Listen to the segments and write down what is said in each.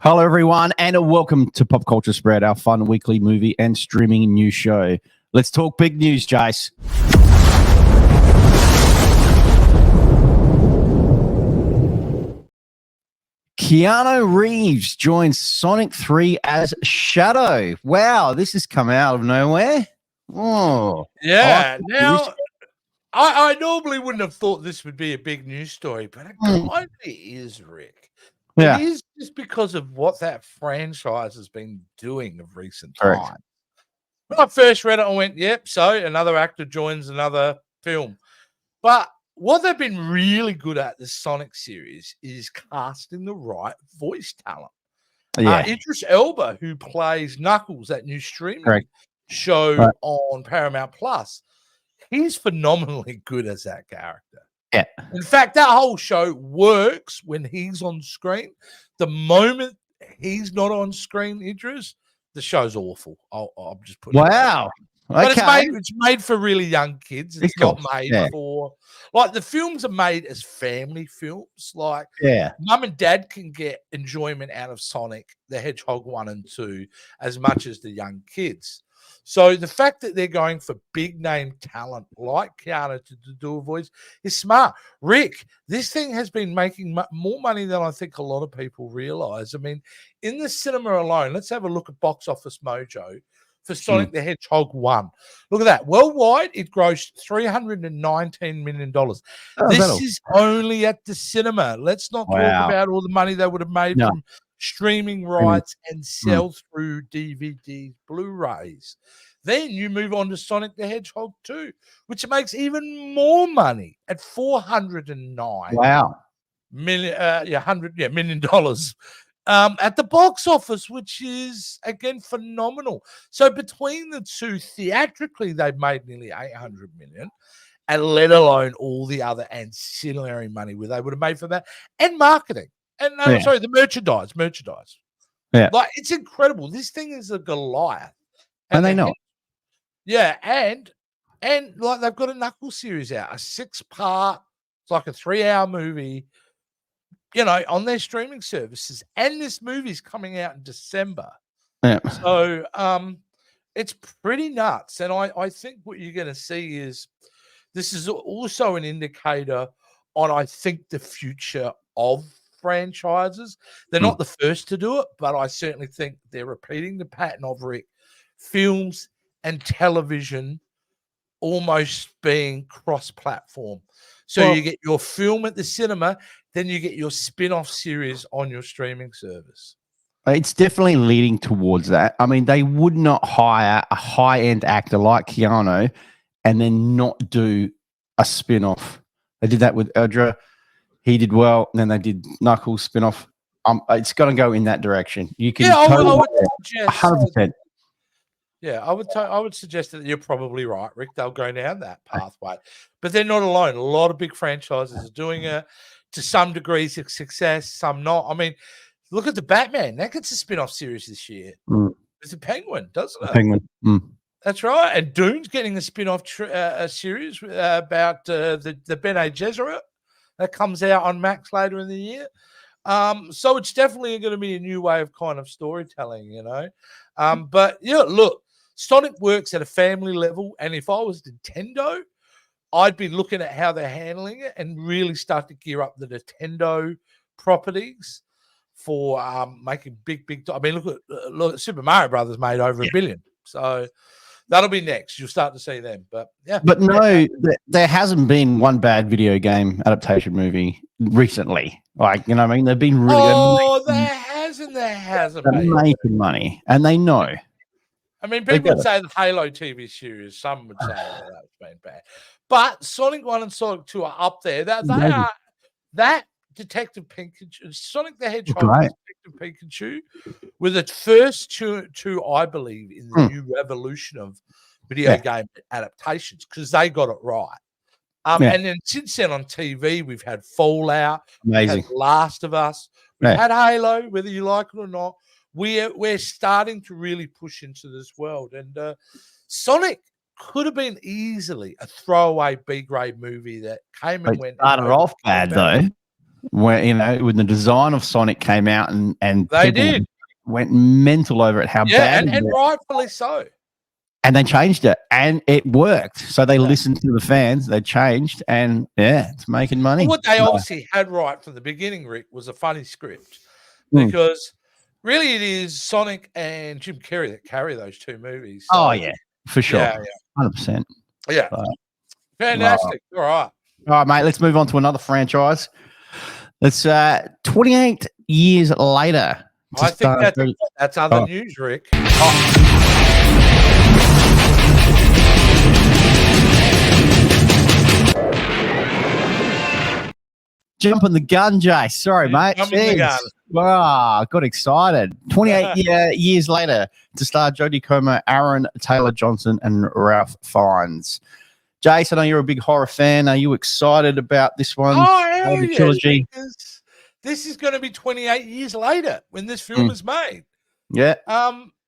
Hello, everyone, and welcome to Pop Culture Spread, our fun weekly movie and streaming news show. Let's talk big news, Jace. Keanu Reeves joins Sonic 3 as Shadow. Wow, this has come out of nowhere. Oh, yeah. Now, I normally wouldn't have thought this would be a big news story, but it kind of is, Rick. Yeah. It is just because of what that franchise has been doing of recent Correct. times. When I first read it, I went, yep, so another actor joins another film. But what they've been really good at, this Sonic series, is casting the right voice talent. Yeah. Idris Elba, who plays Knuckles, that new streaming Correct. show on Paramount Plus, he's phenomenally good as that character. Yeah. In fact, that whole show works when he's on screen. The moment he's not on screen, Idris, the show's awful. I'm just putting Wow. But Okay. it's made for really young kids. It's not made for, like, the films are made as family films. Like, mum and dad can get enjoyment out of Sonic the Hedgehog 1 and 2 as much as the young kids. So the fact that they're going for big name talent like Keanu to do a voice is smart. Rick, this thing has been making more money than I think a lot of people realize. I mean, in the cinema alone, let's have a look at Box Office Mojo for Sonic the Hedgehog 1. Look at that. Worldwide, it grossed $319 million. This is only at the cinema. Let's not talk about all the money they would have made from streaming rights and sell-through DVDs, Blu-rays. Then you move on to Sonic the Hedgehog 2, which makes even more money at $409 million dollars. At the box office, which is, again, phenomenal. So between the two, theatrically, they've made nearly $800 million, and let alone all the other ancillary money where they would have made for that, and marketing. And sorry, the merchandise. Yeah. Like, it's incredible. This thing is a Goliath. And they know. Yeah, and like, they've got a Knuckles series out, a 6-part, it's like a 3-hour movie, you know, on their streaming services. And this movie's coming out in December. Yeah. So it's pretty nuts. And I think what you're going to see is this is also an indicator on, I think, the future of franchises. They're not the first to do it, but I certainly think they're repeating the pattern of, Rick, films and television almost being cross-platform. So you get your film at the cinema, then you get your spin-off series on your streaming service. It's definitely leading towards that. I mean, they would not hire a high-end actor like Keanu and then not do a spin-off. They did that with Erdra. He did well, and then they did Knuckles spin-off. It's going to go in that direction. You can I would suggest 100%. Yeah, I would suggest that you're probably right, Rick. They'll go down that pathway, but they're not alone. A lot of big franchises are doing it to some degrees of success, some not. I mean, look at the Batman. That gets a spin-off series this year. It's a Penguin, doesn't it? Penguin. That's right. And Dune's getting a spin-off series about the Bene Gesserit that comes out on Max later in the year. So it's definitely going to be a new way of kind of storytelling, you know. But yeah, look, Sonic works at a family level, and if I was Nintendo, I'd be looking at how they're handling it and really start to gear up the Nintendo properties for making big. I mean, look at Super Mario Brothers made over $1 billion, so that'll be next. You'll start to see them, but no, there hasn't been one bad video game adaptation movie recently. Like, you know what I mean? They've been really there hasn't they're making money, and they know. I mean, people would say the Halo TV series. Some would say that's been bad, but Sonic 1 and Sonic 2 are up there. That Detective Pikachu, Sonic the Hedgehog, Detective Pikachu, were the first two, I believe, in the new revolution of video game adaptations, because they got it right. And then since then on TV, we've had Fallout, we've had Last of Us, we've had Halo, whether you like it or not. We're starting to really push into this world, and Sonic could have been easily a throwaway B-grade movie that came and went. Started off bad though. when the design of Sonic came out and they people went mental over it, how bad, and rightfully so. And they changed it, and it worked. So they listened to the fans, they changed, and it's making money. Well, what they obviously had right from the beginning, Rick, was a funny script, because really it is Sonic and Jim Carrey that carry those two movies. So, oh yeah, for sure, 100%. Yeah, fantastic. All right, mate. Let's move on to another franchise. It's 28 years later. I think that's other news, Rick. Jumping the gun, Jay. Sorry, mate. Jumping the gun. Wow, got excited. 28 years later, to star Jodie Comer, Aaron Taylor Johnson, and Ralph Fiennes. Jason, I know you're a big horror fan. Are you excited about this one? Oh, yeah. Trilogy? This is going to be 28 years later when this film is made. Yeah.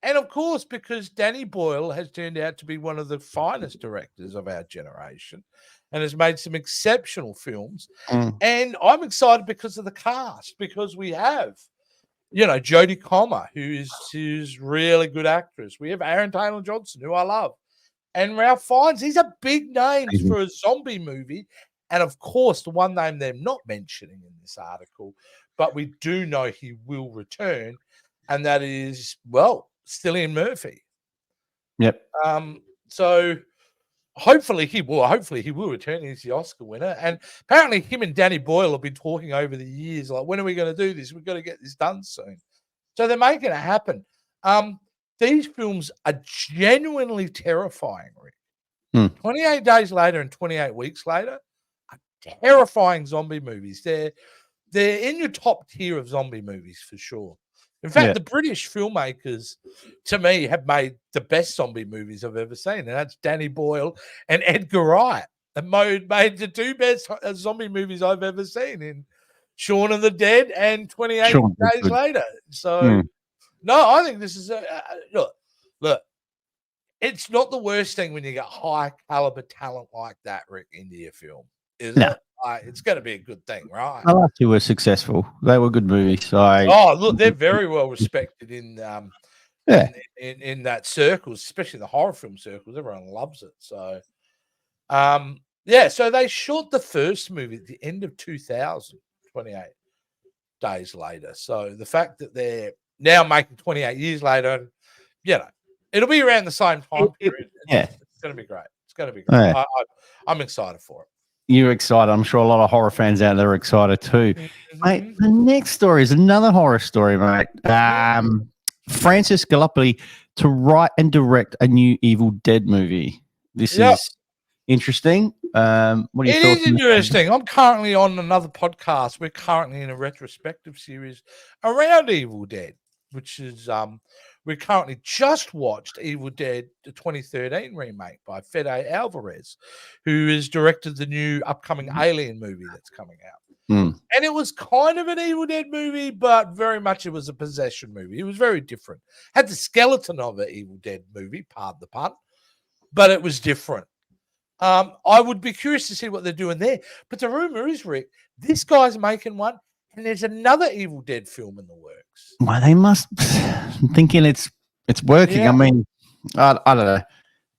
And of course, because Danny Boyle has turned out to be one of the finest directors of our generation and has made some exceptional films. And I'm excited because of the cast, because we have, Jodie Comer, who's really good actress. We have Aaron Taylor Johnson, who I love, and Ralph Fiennes. These are big names for a zombie movie. And of course, the one name they're not mentioning in this article, but we do know he will return, and that is, Cillian Murphy. Yep. So hopefully he will return. He's the Oscar winner. And apparently him and Danny Boyle have been talking over the years, like, when are we going to do this? We've got to get this done soon. So they're making it happen. These films are genuinely terrifying, Rick. 28 days later and 28 weeks later are terrifying zombie movies. They're in your top tier of zombie movies for sure. In fact, the British filmmakers, to me, have made the best zombie movies I've ever seen, and that's Danny Boyle and Edgar Wright. And made the two best zombie movies I've ever seen in Shaun of the Dead and 28 Days Later. So, no, I think this is look. It's not the worst thing when you get high caliber talent like that, Rick, into your film, is it? It's going to be a good thing, right? I like you were successful. They were good movies. So look, they're very well respected in that circles, especially the horror film circles. Everyone loves it. So, so they shot the first movie at the end of 2000, 28 days later. So the fact that they're now making 28 years later, it'll be around the same time period. It's going to be great. It's going to be great. I'm excited for it. You're excited. I'm sure a lot of horror fans out there are excited too. Mate, the next story is another horror story, mate. Francis Gallipoli to write and direct a new Evil Dead movie. This is interesting. What are your thoughts? It is interesting. I'm currently on another podcast. We're currently in a retrospective series around Evil Dead, which is we currently just watched Evil Dead, the 2013 remake by Fede Alvarez, who has directed the new upcoming Alien movie that's coming out. And it was kind of an Evil Dead movie, but very much it was a possession movie. It was very different. Had the skeleton of an Evil Dead movie, pardon the pun, but it was different. I would be curious to see what they're doing there. But the rumor is, Rick, this guy's making one, and there's another Evil Dead film in the works. Well, they must. I'm thinking it's working. I mean, I don't know.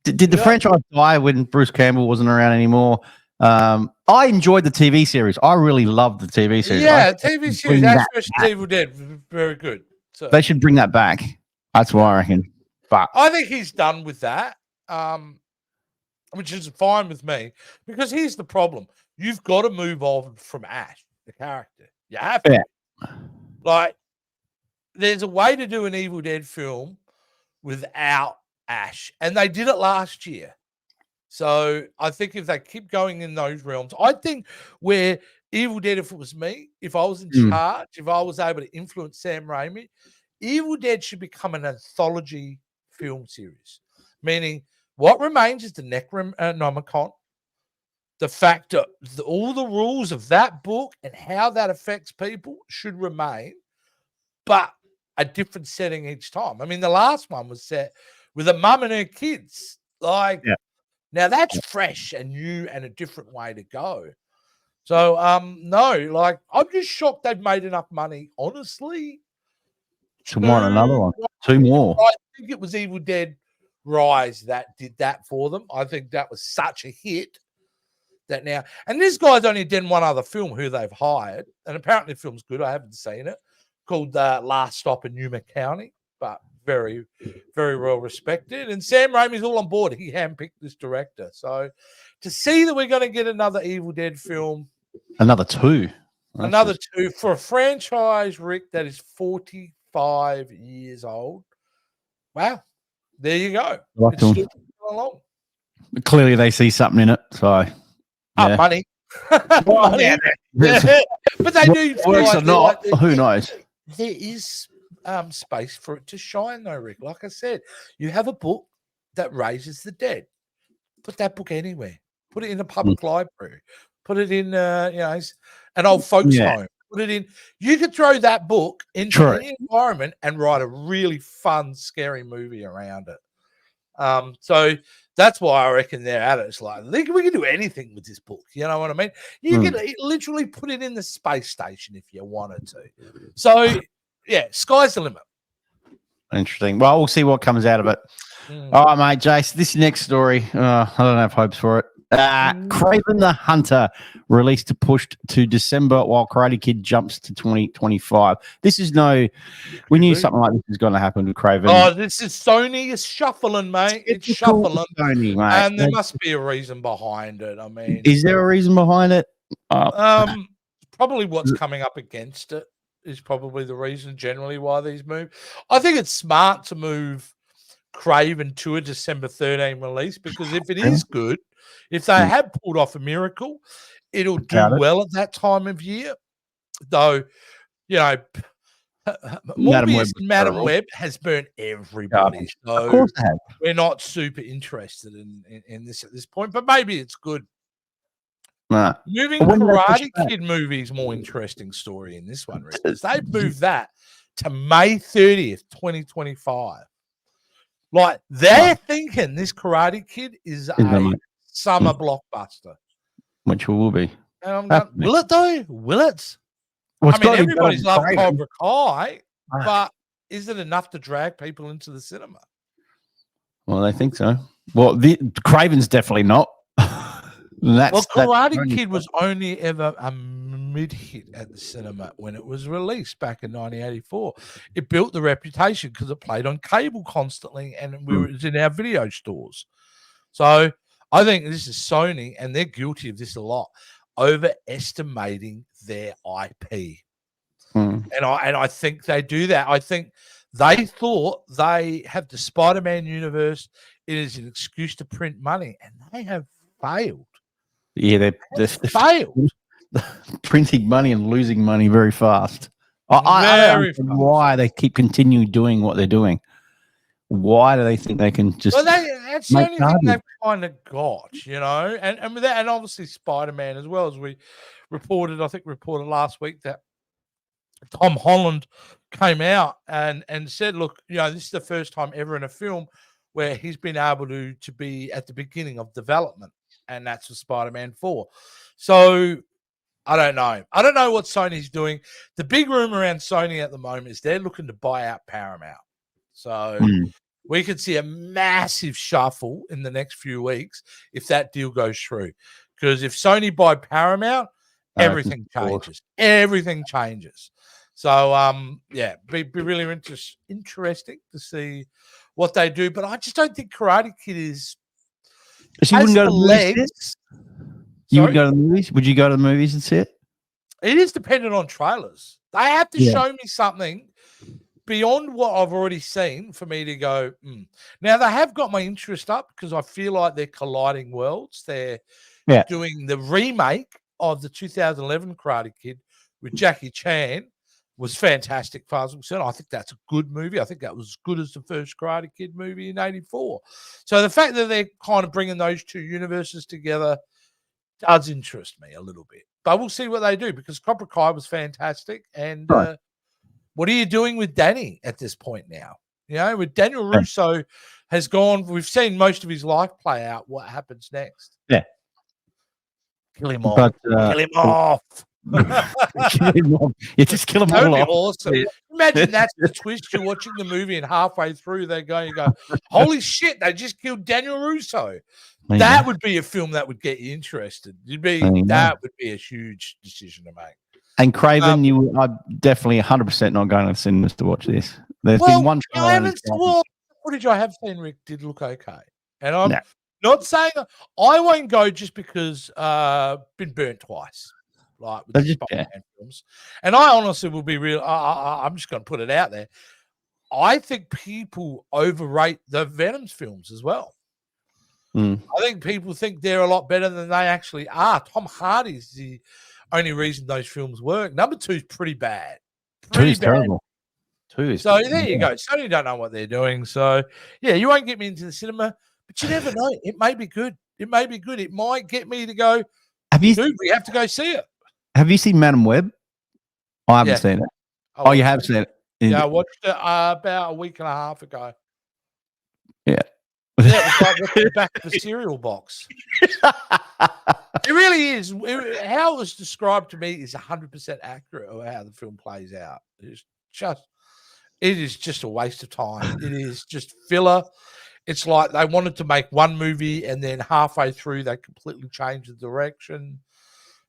Did the franchise die when Bruce Campbell wasn't around anymore? I enjoyed the TV series. I really loved the TV series. Yeah, TV series. Ash vs. Evil Dead, very good. So they should bring that back. That's what I reckon. But I think he's done with that, which is fine with me, because here's the problem: you've got to move on from Ash, the character. You have to. Like, there's a way to do an Evil Dead film without Ash, and they did it last year. So I think if they keep going in those realms, I think where Evil Dead, if it was me, if I was in charge, if I was able to influence Sam Raimi, Evil Dead should become an anthology film series. Meaning, what remains is the Necronomicon, the fact that all the rules of that book and how that affects people should remain, but a different setting each time. I mean, the last one was set with a mum and her kids. Now that's fresh and new and a different way to go. So, no, like, I'm just shocked they've made enough money, honestly. To want another one. 2 more. I think it was Evil Dead Rise that did that for them. I think that was such a hit that now, and this guy's only done one other film who they've hired, and apparently the film's good. I haven't seen it, called Last Stop in Yuma County, but very, very well respected. And Sam Raimi's all on board. He handpicked this director. So to see that we're going to get another Evil Dead film, another 2. Another 2 for a franchise, Rick, that is 45 years old. Wow. There you go. It's still along. Clearly they see something in it. So money. Money. Yeah. But they do works or not, who knows? There is space for it to shine though, Rick. Like I said, you have a book that raises the dead. Put that book anywhere. Put it in a public library. Put it in an old folks home. Put it in. You could throw that book into any environment and write a really fun, scary movie around it. So that's why I reckon they're at it. It's like, we can do anything with this book. You know what I mean? You can literally put it in the space station if you wanted to. So, yeah, sky's the limit. Interesting. Well, we'll see what comes out of it. All right, mate, Jace, this next story, I don't have hopes for it. Kraven the Hunter released to pushed to December while Karate Kid jumps to 2025. This is we knew something like this was going to happen with Kraven. Oh, this is Sony is shuffling, mate. It's shuffling. Sony, mate. And there must be a reason behind it. I mean, is there a reason behind it? Probably what's coming up against it is probably the reason generally why these move. I think it's smart to move Kraven to a December 13 release because if it is good, if they have pulled off a miracle, it'll do well at that time of year. Though, Morbius and Madam Web has burnt everybody. So of course they have. We're not super interested in this at this point, but maybe it's good. Moving Karate Kid movie is more interesting story in this one, because they've moved that to May 30th, 2025. Like, they're thinking this Karate Kid is a summer blockbuster. Which will be. And I'm going, will it though? Will it? Well, I mean, everybody's loved Cobra Kai, but is it enough to drag people into the cinema? Well, I think so. Well, Kraven's definitely not. Karate Kid was only ever a mid-hit at the cinema when it was released back in 1984. It built the reputation because it played on cable constantly and it was in our video stores. So I think this is Sony, and they're guilty of this a lot, overestimating their IP. And I think they do that. I think they thought they have the Spider-Man universe. It is an excuse to print money, and they have failed. Yeah, they're failed. Printing money and losing money very fast. I don't know why they keep continuing doing what they're doing. Why do they think they can just? Well, that's the only thing they've kind of got, and with that, and obviously Spider-Man as well, as we reported last week that Tom Holland came out and said, look, this is the first time ever in a film where he's been able to be at the beginning of development, and that's for Spider-Man 4. So I don't know. I don't know what Sony's doing. The big rumor around Sony at the moment is they're looking to buy out Paramount. So we could see a massive shuffle in the next few weeks if that deal goes through. Because if Sony buy Paramount, everything changes. Everything changes. So, be really interesting to see what they do. But I just don't think Karate Kid is. So you wouldn't go to the movies? You would go to the movies? Would you go to the movies and see it? It is dependent on trailers. They have to show me something beyond what I've already seen for me to go, Now, they have got my interest up because I feel like they're colliding worlds. They're doing the remake of the 2011 Karate Kid with Jackie Chan. Was fantastic, far as I'm concerned. I think that's a good movie. I think that was as good as the first Karate Kid movie in '84. So the fact that they're kind of bringing those two universes together does interest me a little bit. But we'll see what they do, because Cobra Kai was fantastic. And what are you doing with Danny at this point now? With Daniel Russo has gone, we've seen most of his life play out. What happens next? Yeah. Kill him off. Kill him off. Kill him off. You just kill him all off. That would be awesome. Imagine that's the twist. You're watching the movie and halfway through you go, holy shit, they just killed Daniel Russo. That would be a film that would get you interested. That would be a huge decision to make. And Craven, I'm definitely 100% not going to the cinemas to watch this. There's been one trailer. The footage I have seen, Rick, did look okay. And I'm not saying I won't go just because been burnt twice. Like with the Spider-Man films. And I honestly will be real. I'm just going to put it out there. I think people overrate the Venom's films as well. I think people think they're a lot better than they actually are. Tom Hardy's the only reason those films work. Number 2 is pretty bad. Two is terrible. So there you go. Sony don't know what they're doing. So yeah, you won't get me into the cinema, but you never know. It may be good. It might get me to go. Dude, we have to go see it. Have you seen Madam Web? I haven't seen it. Oh, you have seen it? Yeah, I watched it about a week and a half ago. Yeah. Yeah, it was like watching the back of a cereal box. It really is. How it was described to me is 100% accurate of how the film plays out. It is just a waste of time. It is just filler. It's like they wanted to make one movie and then halfway through they completely changed the direction.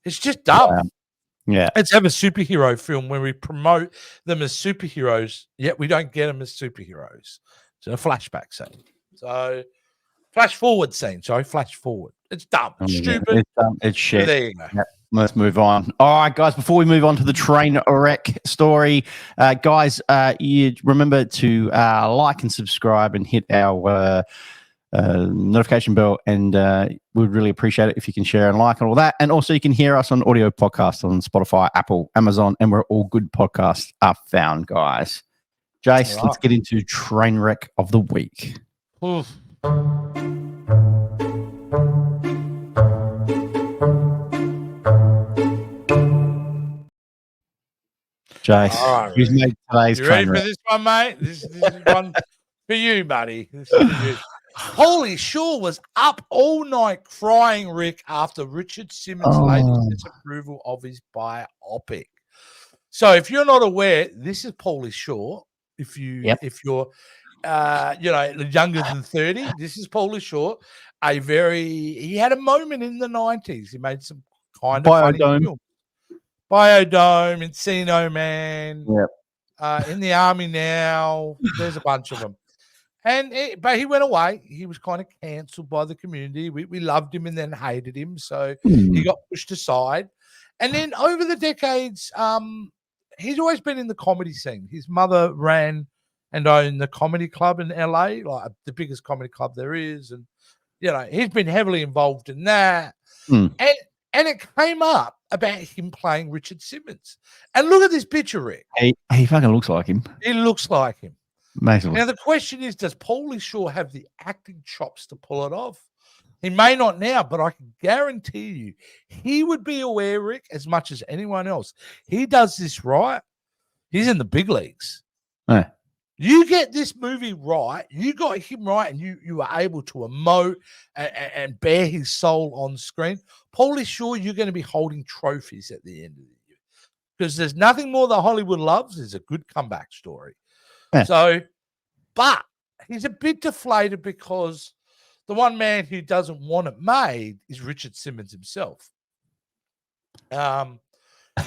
It's just dumb. Yeah. Let's have a superhero film where we promote them as superheroes, yet we don't get them as superheroes. So a flashback scene. So flash forward scene. Sorry, flash forward. It's dumb. It's stupid. It's dumb. It's shit. So there you go. Yep. Let's move on. All right, guys, before we move on to the train wreck story, guys, you remember to like and subscribe and hit our notification bell, and we'd really appreciate it if you can share and like and all that. And also you can hear us on audio podcasts on Spotify, Apple, Amazon, and where all good podcasts are found, guys. Jace, let's get into train wreck of the week. Oof. Jace, who's made today's you ready train wreck? for this one, mate? This is one for you, buddy. This is for you. Pauly Shaw was up all night crying, Rick, after Richard Simmons' latest disapproval of his biopic. So, if you're not aware, this is Pauly Shaw. If you're younger than 30, this is Pauly Shaw. He had a moment in the 90s. He made some kind of funny films. Biodome, Encino Man. Yep. In the Army Now. There's a bunch of them. But he went away. He was kind of cancelled by the community. We loved him and then hated him. So he got pushed aside. And then over the decades, he's always been in the comedy scene. His mother ran and owned the comedy club in LA, like the biggest comedy club there is. And, he's been heavily involved in that. And it came up about him playing Richard Simmons. And look at this picture, Rick. He fucking looks like him. He looks like him. Amazing. Now, the question is, does Pauly Shaw have the acting chops to pull it off? He may not now, but I can guarantee you he would be aware, Rick, as much as anyone else. He does this right. He's in the big leagues. Yeah. You get this movie right, you got him right, and you were able to emote and bear his soul on screen. Pauly Shaw, you're going to be holding trophies at the end of the year. Because there's nothing more that Hollywood loves is a good comeback story. Yeah. So, but he's a bit deflated because the one man who doesn't want it made is Richard Simmons himself. And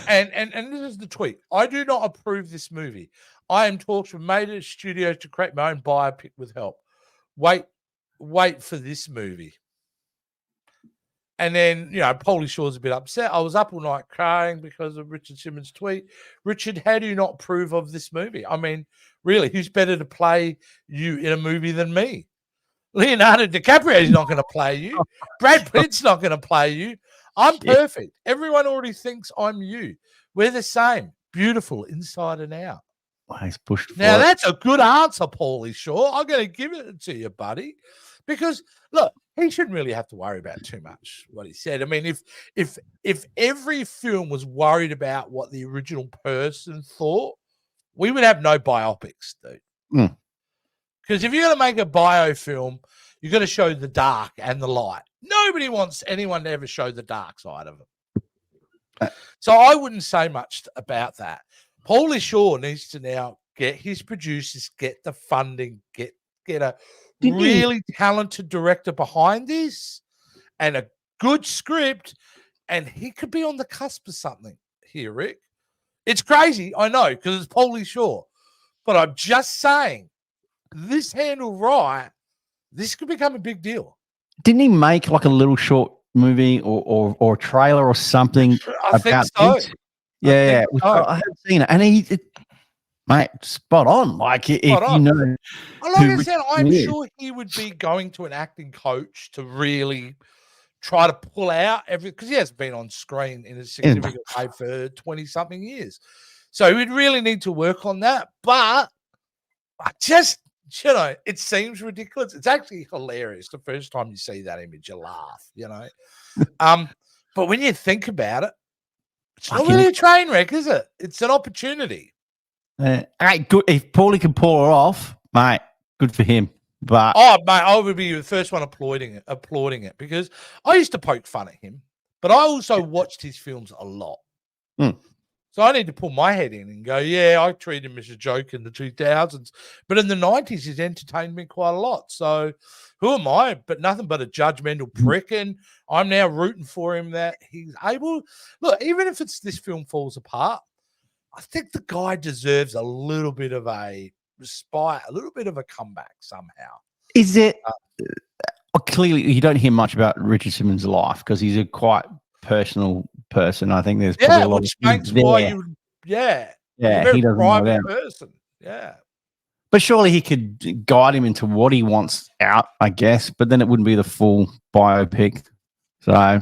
this is the tweet. I do not approve this movie. I am talks with major studios to create my own biopic with help. Wait for this movie. And then, Pauly Shaw's a bit upset. I was up all night crying because of Richard Simmons' tweet. Richard, how do you not approve of this movie? I mean, really, who's better to play you in a movie than me? Leonardo DiCaprio is not going to play you. Brad Pitt's not going to play you. I'm perfect. Everyone already thinks I'm you. We're the same. Beautiful inside and out. Well, he's pushed now, that's a good answer, Pauly Shaw. I'm going to give it to you, buddy. Because, look, he shouldn't really have to worry about too much what he said. I mean, if every film was worried about what the original person thought, we would have no biopics, dude. Because if you're going to make a bio film, you've got to show the dark and the light. Nobody wants anyone to ever show the dark side of it. So I wouldn't say much about that. Pauly Shore needs to now get his producers, get the funding, get a really talented director behind this and a good script, and he could be on the cusp of something here, Rick. It's crazy, I know, because it's Pauly Shore. But I'm just saying, this handled right, this could become a big deal. Didn't he make like a little short movie or trailer or something? I think so. This? Yeah, I haven't seen it, and mate, spot on. Like if you know, like I said, I'm sure he would be going to an acting coach to really try to pull out everything, because he hasn't been on screen in a significant way for 20-something years. So we'd really need to work on that. But I just, it seems ridiculous. It's actually hilarious. The first time you see that image, you laugh, But when you think about it, it's not really a train wreck, is it? It's an opportunity. Hey, good. If Pauly can pull it off, mate, good for him. But mate, I would be the first one applauding it, because I used to poke fun at him, but I also watched his films a lot. So I need to pull my head in and go, yeah, I treated him as a joke in the 2000s, but in the 90s, he's entertained me quite a lot. So who am I? But nothing but a judgmental prick, and I'm now rooting for him that he's able. Look, even if this film falls apart, I think the guy deserves a little bit of a respite, a little bit of a comeback somehow. Is it clearly you don't hear much about Richard Simmons' life because he's a quite personal person. I think there's probably a lot which makes why you he doesn't know that. Person. Yeah. But surely he could guide him into what he wants out, I guess, but then it wouldn't be the full biopic. So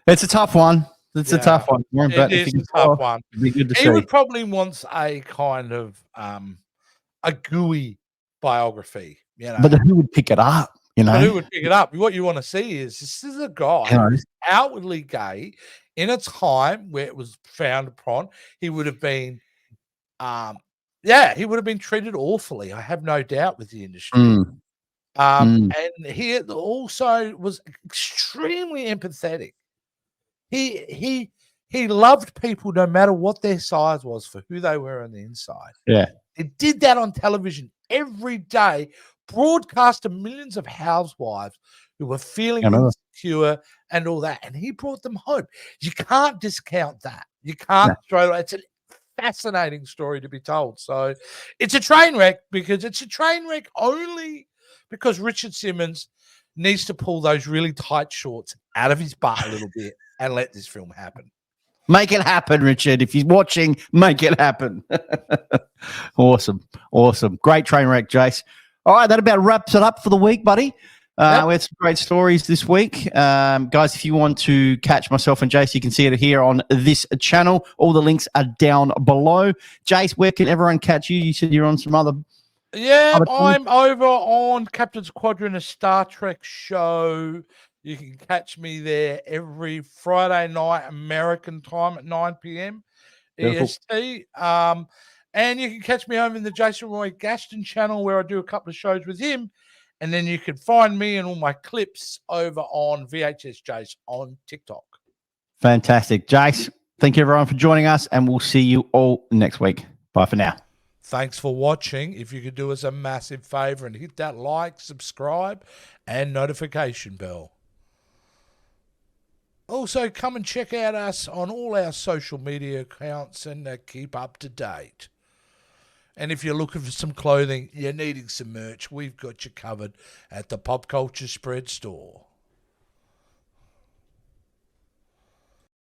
it's a tough one. It's a tough one. It is a tough one. It'd be good to see. He would probably want a kind of a gooey biography, But who would pick it up? But who would pick it up? What you want to see is this is a guy who's outwardly gay in a time where it was frowned upon. He would have been, he would have been treated awfully. I have no doubt with the industry. And he also was extremely empathetic. He loved people no matter what their size was for who they were on the inside. Yeah. He did that on television every day, broadcast to millions of housewives who were feeling insecure and all that. And he brought them home. You can't discount that. You can't throw it. It's a fascinating story to be told. So it's a train wreck, because it's a train wreck only because Richard Simmons needs to pull those really tight shorts out of his butt a little bit and let this film happen. Make it happen, Richard. If he's watching, make it happen. Awesome. Great train wreck, Jace. All right, that about wraps it up for the week, buddy. We had some great stories this week. Guys, if you want to catch myself and Jace, you can see it here on this channel. All the links are down below. Jace, where can everyone catch you? You said you're on some other... Yeah, I'm over on Captain's Quadrant, a Star Trek show. You can catch me there every Friday night, American time at 9 p.m. EST. And you can catch me over in the Jason Roy Gaston channel, where I do a couple of shows with him. And then you can find me and all my clips over on VHS Jace on TikTok. Fantastic. Jace, thank you everyone for joining us, and we'll see you all next week. Bye for now. Thanks for watching. If you could do us a massive favor and hit that like, subscribe, and notification bell. Also, come and check out us on all our social media accounts and keep up to date. And if you're looking for some clothing, you're needing some merch, we've got you covered at the Pop Culture Spread store.